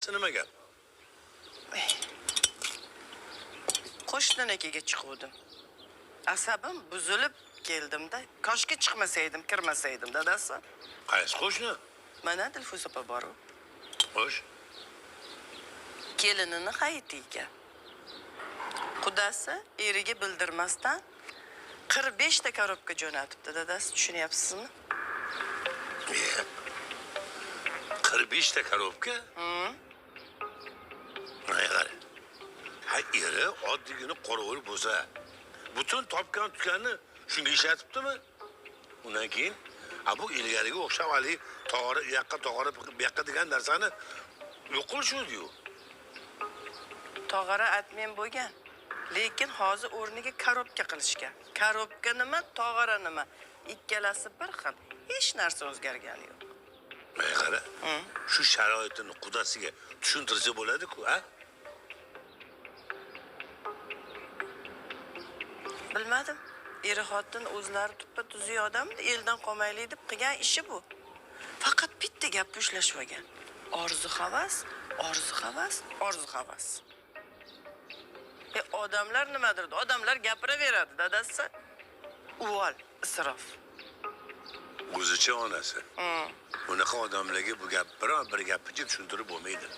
Nima gap? Qo'shninikiga chiquvdim. Asabim buzilib keldimda. Koshki chiqmasaydim, kirmasaydim dadasi. Qaysi qo'shni? Mana Dilfuza opa bor-ku. Xo'sh. Kelinini hayitiga. Qudasi eriga bildirmasdan 45 ta korobka jo'natibdi dadasi, tushunyapsizmi? 45 ta korobka? Nayqari. Ha, eri oddiygina qorovul bo'lsa, butun topgan tutganni shunga ishlatibdimi? Undan keyin bu ilgariga o'xshab hali tog'ora u yoqqa tog'ora bu yoqqa degan narsani yo'q qilishdi-yu. Tog'ora atmen bo'lgan. Lekin hozir o'rniga korobka qilishgan. Korobka nima, tog'ora nima? Ikkalasi bir xil. Hech narsa o'zgargani yo'q. Qara. Shu sharoitini qudasiga tushuntirsa bo'ladi-ku, ha? Bilmadim. Eri xotin o'zlari tuppa tuzi odam, eldan qolmaylik deb qilgan ishi bu. Faqat bitta gap ushlashmagan. Orzu havas, orzu havas, orzu havas. Odamlar nimadir? Odamlar gapiraveradi, dadasi. Uvol, isrof. O'zicha onasi. Bunaqa odamlarga bu gap biron bir gapni tushuntirib bo'lmaydi.